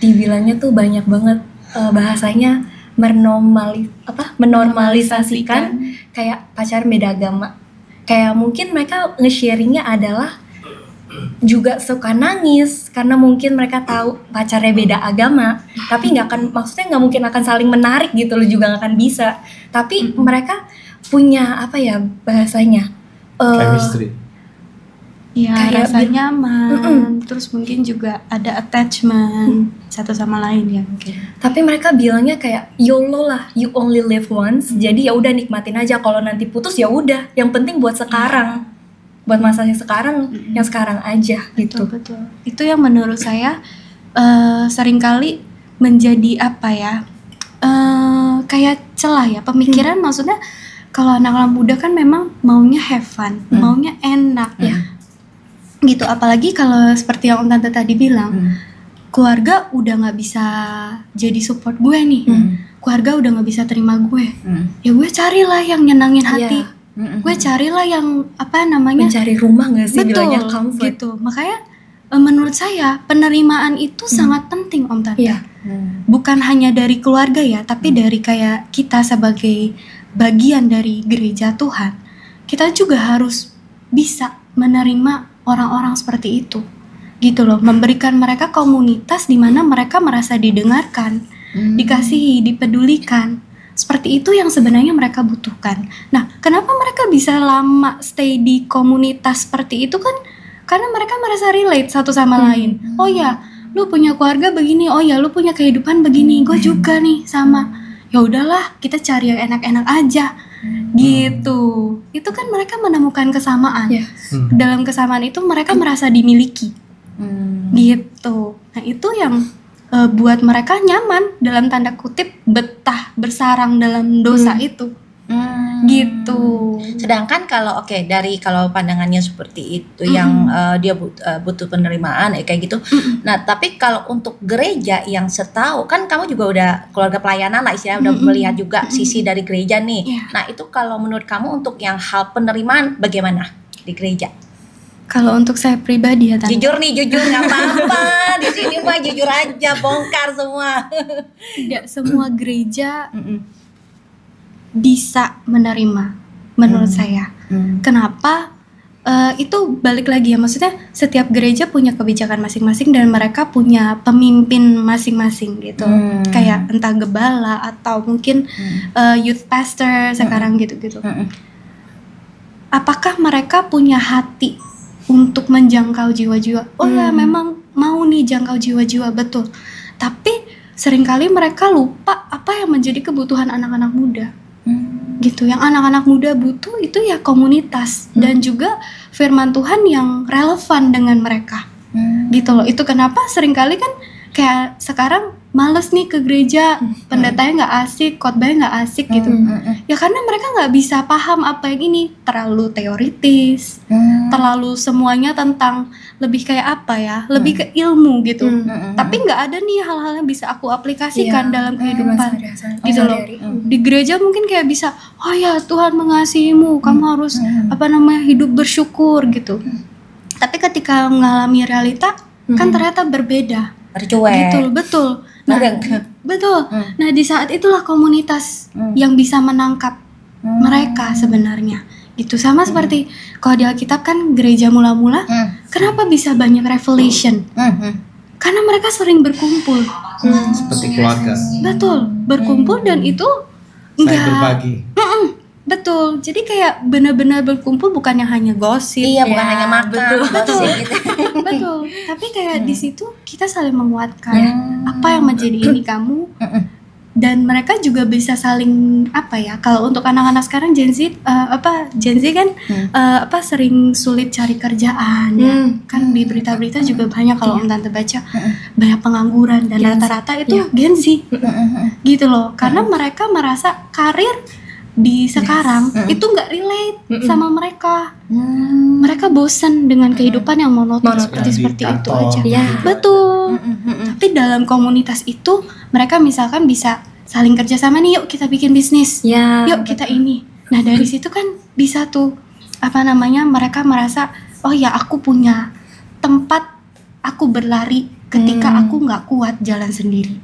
dibilangnya tuh banyak banget bahasanya menormalisasikan kayak pacaran beda agama. Kayak mungkin mereka nge-sharingnya adalah juga suka nangis karena mungkin mereka tahu pacarnya beda agama, tapi maksudnya nggak mungkin akan saling menarik gitu loh, juga nggak akan bisa. Tapi mereka punya apa ya bahasanya, chemistry. Ya, rasa nyaman, terus mungkin juga ada attachment satu sama lain ya mungkin. Tapi mereka bilangnya kayak YOLO lah, you only live once. Jadi ya udah nikmatin aja, kalau nanti putus ya udah, yang penting buat sekarang. Buat masanya sekarang, yang sekarang aja gitu. Betul. Itu yang menurut saya seringkali menjadi apa ya, kayak celah ya pemikiran. Maksudnya kalau anak-anak muda kan memang maunya have fun, maunya enak gitu. Apalagi kalau seperti yang Om Tante tadi bilang, keluarga udah nggak bisa jadi support gue nih, keluarga udah nggak bisa terima gue, ya gue carilah yang nyenangin hati. Gue carilah yang mencari rumah nggak sih, bilangnya comfort gitu. Makanya menurut saya penerimaan itu sangat penting Om Tante. Bukan hanya dari keluarga ya, tapi dari kayak kita sebagai bagian dari gereja Tuhan, kita juga harus bisa menerima orang-orang seperti itu gitu loh, memberikan mereka komunitas di mana mereka merasa didengarkan, dikasihi, dipedulikan. Seperti itu yang sebenarnya mereka butuhkan. Nah, kenapa mereka bisa lama stay di komunitas seperti itu kan? Karena mereka merasa relate satu sama lain. Oh ya, lu punya keluarga begini. Oh ya, lu punya kehidupan begini. Gue juga nih sama. Ya udahlah, kita cari yang enak-enak aja. Gitu. Itu kan mereka menemukan kesamaan. Dalam kesamaan itu mereka merasa dimiliki. Gitu. Nah, itu yang buat mereka nyaman, dalam tanda kutip betah bersarang dalam dosa itu. Gitu. Sedangkan kalau dari kalau pandangannya seperti itu, yang dia butuh penerimaan kayak gitu. Nah, tapi kalau untuk gereja yang setahu kan kamu juga udah keluarga pelayanan lah istilahnya, udah melihat juga sisi dari gereja nih. Nah, itu kalau menurut kamu untuk yang hal penerimaan bagaimana di gereja? Kalau untuk saya pribadi ya Tante. Jujur nggak apa-apa. Di sini mah jujur aja, bongkar semua. Tidak semua gereja bisa menerima, menurut saya. Kenapa? Itu balik lagi ya, maksudnya setiap gereja punya kebijakan masing-masing dan mereka punya pemimpin masing-masing gitu. Kayak entah gembala atau mungkin youth pastor sekarang gitu-gitu. Apakah mereka punya hati untuk menjangkau jiwa-jiwa? Oh ya, memang mau nih jangkau jiwa-jiwa, betul. Tapi seringkali mereka lupa apa yang menjadi kebutuhan anak-anak muda. Gitu, yang anak-anak muda butuh itu ya komunitas dan juga firman Tuhan yang relevan dengan mereka. Gitu loh. Itu kenapa seringkali kan kayak sekarang males nih ke gereja, pendetanya nggak asik, khotbahnya nggak asik gitu. Ya karena mereka nggak bisa paham apa yang ini, terlalu teoritis, terlalu semuanya tentang lebih kayak apa ya, lebih ke ilmu gitu. Tapi nggak ada nih hal-hal yang bisa aku aplikasikan dalam kehidupan gitu loh. Di gereja mungkin kayak bisa, oh ya Tuhan mengasihimu, kamu harus hidup bersyukur gitu. Tapi ketika mengalami realita kan ternyata berbeda. Bercuek. Betul. Nah, betul. Nah, di saat itulah komunitas yang bisa menangkap mereka sebenarnya. Gitu, sama seperti kalau di Alkitab kan gereja mula-mula, kenapa bisa banyak revelation? Karena mereka sering berkumpul. Seperti keluarga. Betul, berkumpul dan itu enggak berbagi. Betul, jadi kayak benar-benar berkumpul bukan yang hanya gosip. Iya, bukan hanya makan. Betul. Betul. Tapi kayak di situ kita saling menguatkan apa yang menjadi ini kamu, dan mereka juga bisa saling kalau untuk anak-anak sekarang Gen Z kan sering sulit cari kerjaan ya. Kan di berita-berita juga banyak kalau Om Tante baca banyak pengangguran dan rata-rata itu Gen Z. Gitu loh, karena mereka merasa karir di sekarang itu nggak relate sama mereka. Mereka bosan dengan kehidupan yang monoton seperti itu aja. Betul. Tapi dalam komunitas itu mereka misalkan bisa saling kerjasama nih, yuk kita bikin bisnis, yuk kita ini. Nah dari situ kan bisa tuh mereka merasa, oh ya aku punya tempat aku berlari ketika aku nggak kuat jalan sendiri.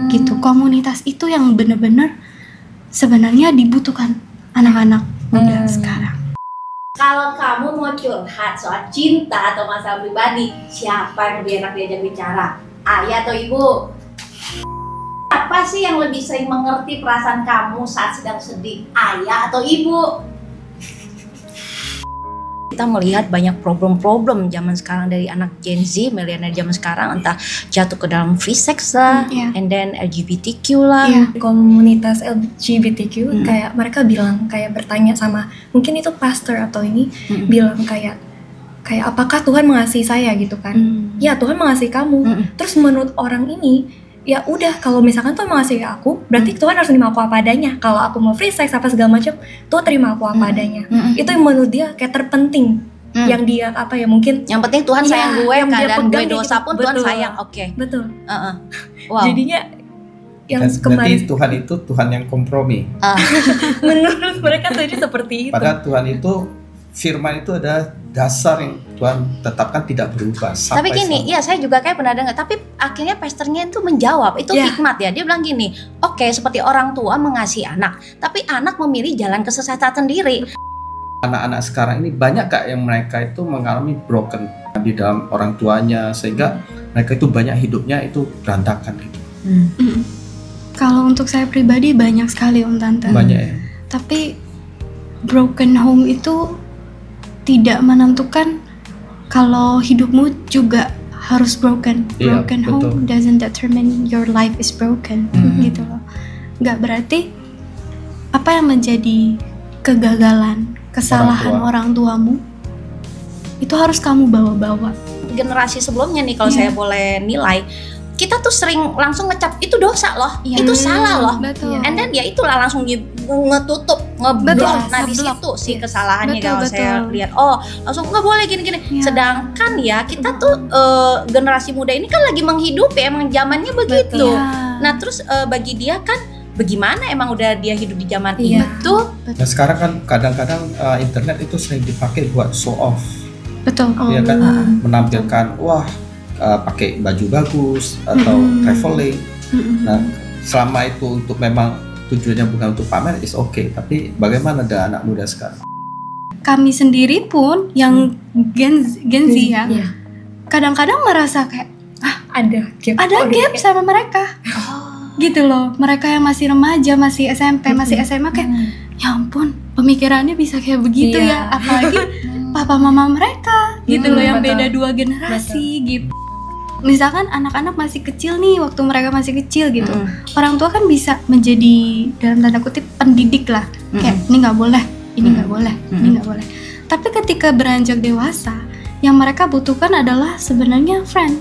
Gitu. Komunitas itu yang bener-bener sebenarnya dibutuhkan anak-anak muda sekarang. Kalau kamu mau curhat soal cinta atau masalah pribadi, siapa yang lebih enak diajak bicara? Ayah atau ibu? Apa sih yang lebih sering mengerti perasaan kamu saat sedang sedih? Ayah atau ibu? Kita melihat banyak problem-problem zaman sekarang dari anak Gen Z, milenial zaman sekarang, entah jatuh ke dalam free sex lah, and then LGBTQ lah. Komunitas LGBTQ kayak mereka bilang, kayak bertanya sama mungkin itu pastor atau ini, bilang kayak apakah Tuhan mengasihi saya gitu kan? Ya, Tuhan mengasihi kamu. Terus menurut orang ini, ya udah, kalau misalkan Tuhan mengasihi aku, berarti Tuhan harus terima aku apa adanya. Kalau aku mau free sex apa segala macam, Tuhan terima aku apa adanya. Itu yang menurut dia kayak terpenting. Yang dia apa ya, mungkin yang penting Tuhan sayang gue, yang dia keadaan gue pegang dosa gitu. pun Tuhan sayang. Oke. Betul. Wow. Jadinya yang Dan berarti kemarin Tuhan itu Tuhan yang kompromi. menurut mereka tadi seperti itu. Padahal Tuhan itu, firman itu ada dasar yang Tuhan tetapkan tidak berubah. Tapi gini, ya saya juga kayak pernah dengar. Tapi akhirnya pastornya itu menjawab, itu hikmat ya. Dia bilang gini, oke, seperti orang tua mengasihi anak, tapi anak memilih jalan kesesatan sendiri. Anak-anak sekarang ini banyak kak yang mereka itu mengalami broken di dalam orang tuanya, sehingga mereka itu banyak hidupnya itu berantakan gitu. Kalau untuk saya pribadi banyak sekali Om Tante. Banyak ya. Tapi broken home itu tidak menentukan kalau hidupmu juga harus broken. Iya, Broken betul. home doesn't determine your life is broken, gitu loh. Nggak berarti apa yang menjadi kegagalan, kesalahan orang tuamu itu harus kamu bawa-bawa. Generasi sebelumnya nih, kalau saya boleh nilai, kita tuh sering langsung ngecap itu dosa loh, itu salah loh. Betul. And then ya itulah langsung ngetutup, ngeblok. Nah di situ sih kesalahannya kalau saya lihat. Oh, langsung nggak boleh gini-gini. Sedangkan ya kita tuh generasi muda ini kan lagi menghidupi, emang zamannya begitu. Nah terus bagi dia kan bagaimana, emang udah dia hidup di zaman itu. Nah sekarang kan kadang-kadang internet itu sering dipakai buat show off. Betul. Ya kan, menampilkan wah pakai baju bagus atau traveling. Nah selama itu untuk memang tujuannya bukan untuk pamer, is okay. Tapi bagaimana ada anak muda sekarang? Kami sendiri pun yang Gen Z ya, kadang-kadang merasa kayak ada gap sama mereka. Gitu loh, mereka yang masih remaja, masih SMP, masih SMA kayak ya ampun, pemikirannya bisa kayak begitu ya. Apalagi papa mama mereka gitu loh, yang beda 2 generasi gitu. Misalkan anak-anak masih kecil nih, waktu mereka masih kecil gitu, orang tua kan bisa menjadi dalam tanda kutip pendidik lah, kayak ini nggak boleh, ini nggak boleh, ini nggak boleh. Tapi ketika beranjak dewasa, yang mereka butuhkan adalah sebenarnya friends.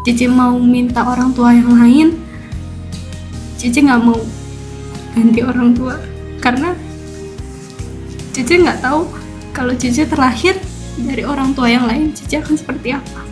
Cici mau minta orang tua yang lain, Cici nggak mau ganti orang tua, karena Cici nggak tahu kalau Cici terlahir dari orang tua yang lain, Cici akan seperti apa.